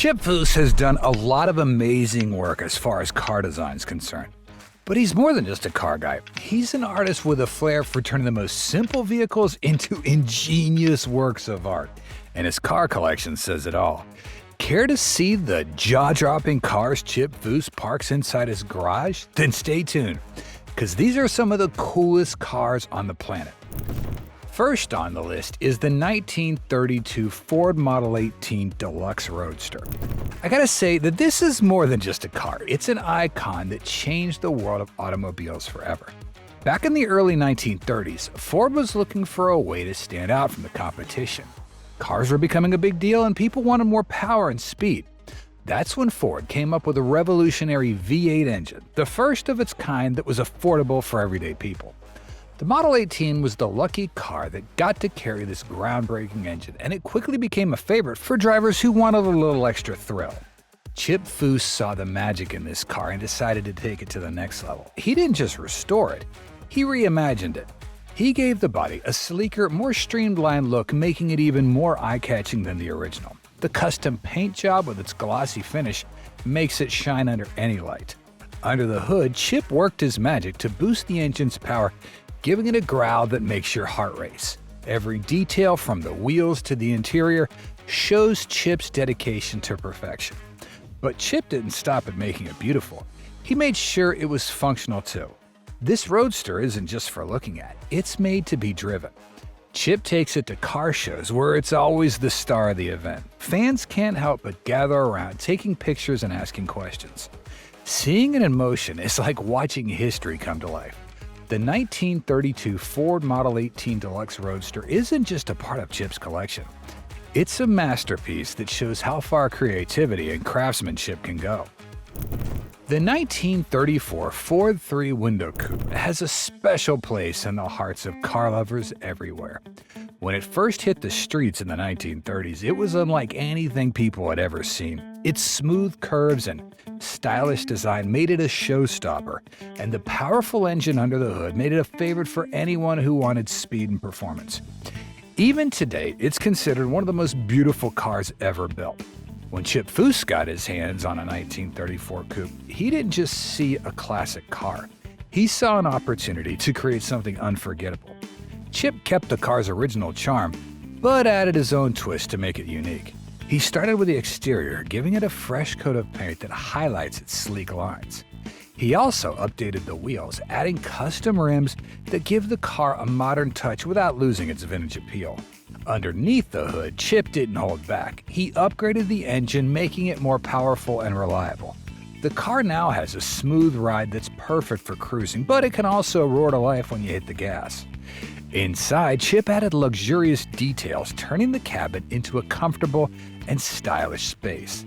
Chip Foose has done a lot of amazing work as far as car design is concerned. But he's more than just a car guy. He's an artist with a flair for turning the most simple vehicles into ingenious works of art. And his car collection says it all. Care to see the jaw-dropping cars Chip Foose parks inside his garage? Then stay tuned, because these are some of the coolest cars on the planet. First on the list is the 1932 Ford Model 18 Deluxe Roadster. I gotta say that this is more than just a car. It's an icon that changed the world of automobiles forever. Back in the early 1930s, Ford was looking for a way to stand out from the competition. Cars were becoming a big deal and people wanted more power and speed. That's when Ford came up with a revolutionary V8 engine, the first of its kind that was affordable for everyday people. The Model 18 was the lucky car that got to carry this groundbreaking engine, and it quickly became a favorite for drivers who wanted a little extra thrill. Chip Foose saw the magic in this car and decided to take it to the next level. He didn't just restore it, he reimagined it. He gave the body a sleeker, more streamlined look, making it even more eye-catching than the original. The custom paint job with its glossy finish makes it shine under any light. Under the hood, Chip worked his magic to boost the engine's power, giving it a growl that makes your heart race. Every detail from the wheels to the interior shows Chip's dedication to perfection. But Chip didn't stop at making it beautiful. He made sure it was functional too. This Roadster isn't just for looking at, it's made to be driven. Chip takes it to car shows where it's always the star of the event. Fans can't help but gather around, taking pictures and asking questions. Seeing it in motion is like watching history come to life. The 1932 Ford Model 18 Deluxe Roadster isn't just a part of Chip's collection. It's a masterpiece that shows how far creativity and craftsmanship can go. The 1934 Ford 3-window coupe has a special place in the hearts of car lovers everywhere. When it first hit the streets in the 1930s, it was unlike anything people had ever seen. Its smooth curves and stylish design made it a showstopper, and the powerful engine under the hood made it a favorite for anyone who wanted speed and performance. Even today, it's considered one of the most beautiful cars ever built. When Chip Foose got his hands on a 1934 coupe, he didn't just see a classic car. He saw an opportunity to create something unforgettable. Chip kept the car's original charm, but added his own twist to make it unique. He started with the exterior, giving it a fresh coat of paint that highlights its sleek lines. He also updated the wheels, adding custom rims that give the car a modern touch without losing its vintage appeal. Underneath the hood, Chip didn't hold back. He upgraded the engine, making it more powerful and reliable. The car now has a smooth ride that's perfect for cruising, but it can also roar to life when you hit the gas. Inside, Chip added luxurious details, turning the cabin into a comfortable and stylish space.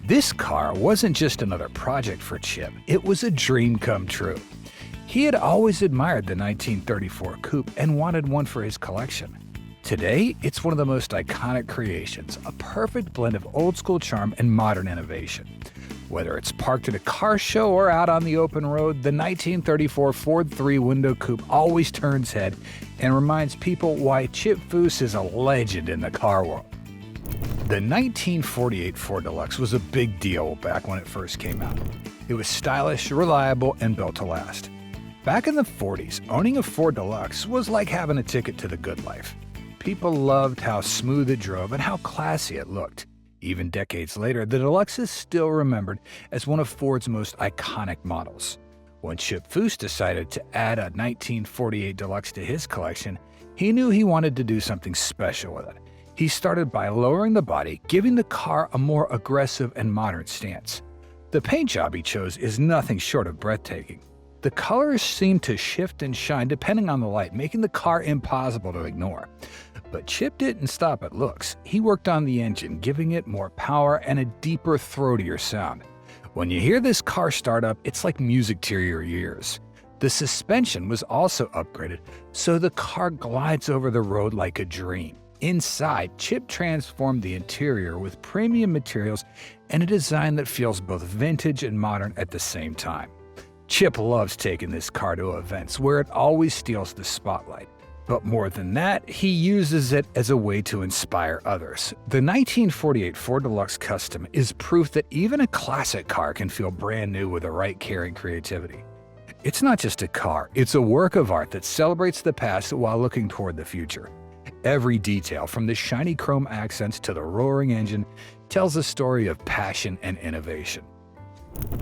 This car wasn't just another project for Chip, it was a dream come true. He had always admired the 1934 coupe and wanted one for his collection. Today, it's one of the most iconic creations, a perfect blend of old-school charm and modern innovation. Whether it's parked at a car show or out on the open road, the 1934 Ford 3-window coupe always turns head and reminds people why Chip Foose is a legend in the car world. The 1948 Ford Deluxe was a big deal back when it first came out. It was stylish, reliable, and built to last. Back in the 40s, owning a Ford Deluxe was like having a ticket to the good life. People loved how smooth it drove and how classy it looked. Even decades later, the Deluxe is still remembered as one of Ford's most iconic models. When Chip Foose decided to add a 1948 Deluxe to his collection, he knew he wanted to do something special with it. He started by lowering the body, giving the car a more aggressive and modern stance. The paint job he chose is nothing short of breathtaking. The colors seem to shift and shine depending on the light, making the car impossible to ignore. But Chip didn't stop at looks. He worked on the engine, giving it more power and a deeper, throatier sound. When you hear this car start up, it's like music to your ears. The suspension was also upgraded, so the car glides over the road like a dream. Inside, Chip transformed the interior with premium materials and a design that feels both vintage and modern at the same time. Chip loves taking this car to events where it always steals the spotlight. But more than that, he uses it as a way to inspire others. The 1948 Ford Deluxe Custom is proof that even a classic car can feel brand new with the right care and creativity. It's not just a car, it's a work of art that celebrates the past while looking toward the future. Every detail, from the shiny chrome accents to the roaring engine, tells a story of passion and innovation.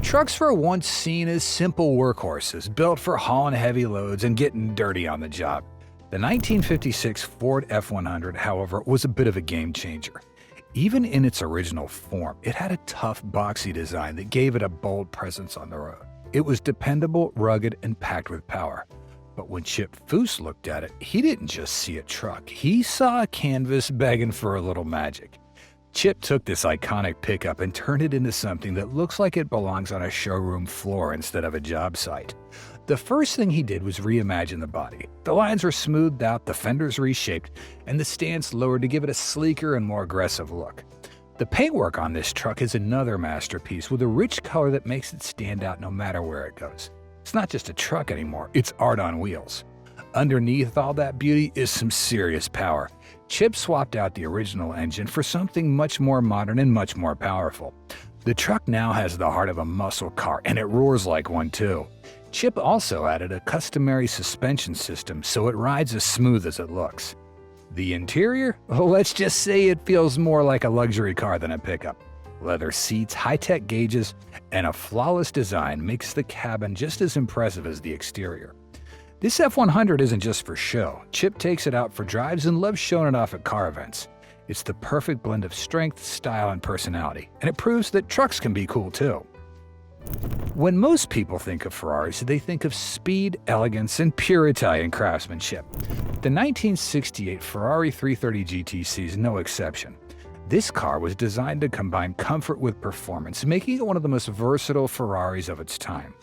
Trucks were once seen as simple workhorses, built for hauling heavy loads and getting dirty on the job. The 1956 Ford F-100, however, was a bit of a game changer. Even in its original form, it had a tough, boxy design that gave it a bold presence on the road. It was dependable, rugged, and packed with power. But when Chip Foose looked at it, he didn't just see a truck. He saw a canvas begging for a little magic. Chip took this iconic pickup and turned it into something that looks like it belongs on a showroom floor instead of a job site. The first thing he did was reimagine the body. The lines were smoothed out, the fenders reshaped, and the stance lowered to give it a sleeker and more aggressive look. The paintwork on this truck is another masterpiece with a rich color that makes it stand out no matter where it goes. It's not just a truck anymore, it's art on wheels. Underneath all that beauty is some serious power. Chip swapped out the original engine for something much more modern and much more powerful. The truck now has the heart of a muscle car, and it roars like one too. Chip also added a customary suspension system so it rides as smooth as it looks. The interior? Well, let's just say it feels more like a luxury car than a pickup. Leather seats, high-tech gauges, and a flawless design makes the cabin just as impressive as the exterior. This F-100 isn't just for show. Chip takes it out for drives and loves showing it off at car events. It's the perfect blend of strength, style, and personality, and it proves that trucks can be cool too. When most people think of Ferraris, they think of speed, elegance, and pure Italian craftsmanship. The 1968 Ferrari 330 GTC is no exception. This car was designed to combine comfort with performance, making it one of the most versatile Ferraris of its time.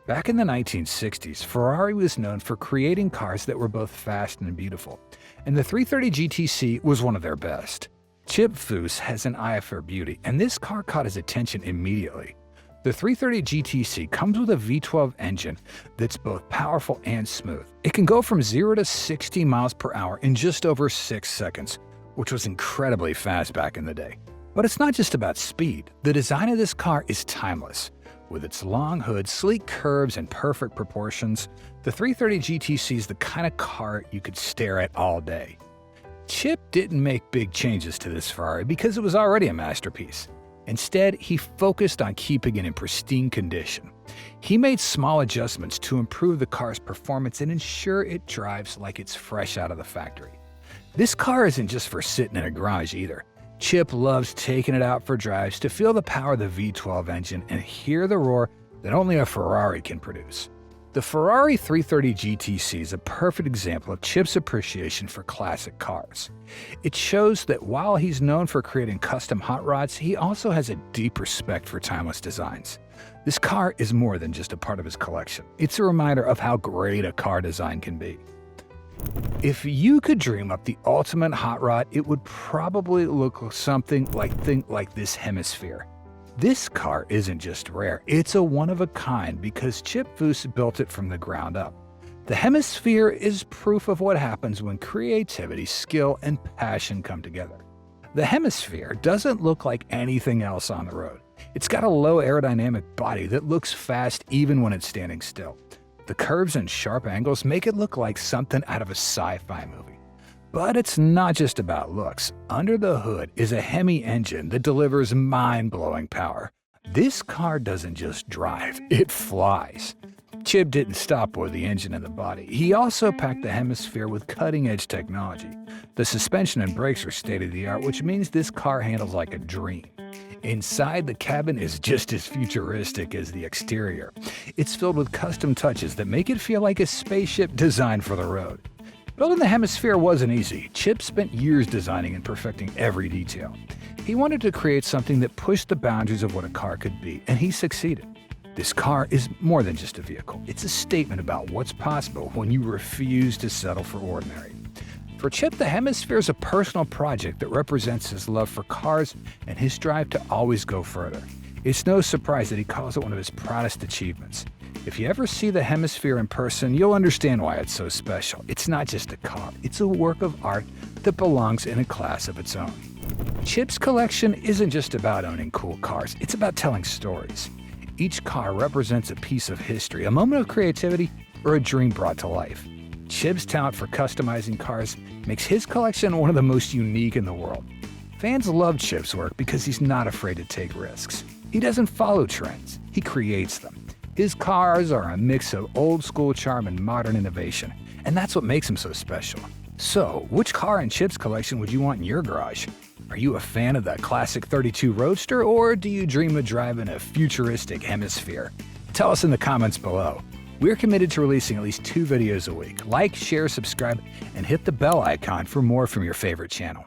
Back in the 1960s, Ferrari was known for creating cars that were both fast and beautiful, and the 330 GTC was one of their best. Chip Foose has an eye for beauty, and this car caught his attention immediately. The 330 GTC comes with a V12 engine that's both powerful and smooth. It can go from 0 to 60 miles per hour in just over 6 seconds, which was incredibly fast back in the day. But it's not just about speed. The design of this car is timeless. With its long hood, sleek curves, and perfect proportions, the 330 GTC is the kind of car you could stare at all day. Chip didn't make big changes to this Ferrari because it was already a masterpiece. Instead, he focused on keeping it in pristine condition. He made small adjustments to improve the car's performance and ensure it drives like it's fresh out of the factory. This car isn't just for sitting in a garage either. Chip loves taking it out for drives to feel the power of the V12 engine and hear the roar that only a Ferrari can produce. The Ferrari 330 GTC is a perfect example of Chip's appreciation for classic cars. It shows that while he's known for creating custom hot rods, he also has a deep respect for timeless designs. This car is more than just a part of his collection. It's a reminder of how great a car design can be. If you could dream up the ultimate hot rod, it would probably look something like this Hemisfear. This car isn't just rare, it's a one-of-a-kind because Chip Foose built it from the ground up. The Hemisfear is proof of what happens when creativity, skill, and passion come together. The Hemisfear doesn't look like anything else on the road. It's got a low aerodynamic body that looks fast even when it's standing still. The curves and sharp angles make it look like something out of a sci-fi movie. But it's not just about looks. Under the hood is a Hemi engine that delivers mind-blowing power. This car doesn't just drive, it flies. Chip didn't stop with the engine and the body. He also packed the Hemisfear with cutting-edge technology. The suspension and brakes are state-of-the-art, which means this car handles like a dream. Inside, the cabin is just as futuristic as the exterior. It's filled with custom touches that make it feel like a spaceship designed for the road. Building the Hemisfear wasn't easy. Chip spent years designing and perfecting every detail. He wanted to create something that pushed the boundaries of what a car could be, and he succeeded. This car is more than just a vehicle. It's a statement about what's possible when you refuse to settle for ordinary. For Chip, the Hemisfear is a personal project that represents his love for cars and his drive to always go further. It's no surprise that he calls it one of his proudest achievements. If you ever see the Hemisfear in person, you'll understand why it's so special. It's not just a car, it's a work of art that belongs in a class of its own. Chip's collection isn't just about owning cool cars, it's about telling stories. Each car represents a piece of history, a moment of creativity, or a dream brought to life. Chip's talent for customizing cars makes his collection one of the most unique in the world. Fans love Chip's work because he's not afraid to take risks. He doesn't follow trends, he creates them. His cars are a mix of old-school charm and modern innovation, and that's what makes him so special. So, which car in Chip's collection would you want in your garage? Are you a fan of the classic 32 Roadster, or do you dream of driving a futuristic Hemisfear? Tell us in the comments below. We're committed to releasing at least 2 videos a week. Like, share, subscribe, and hit the bell icon for more from your favorite channel.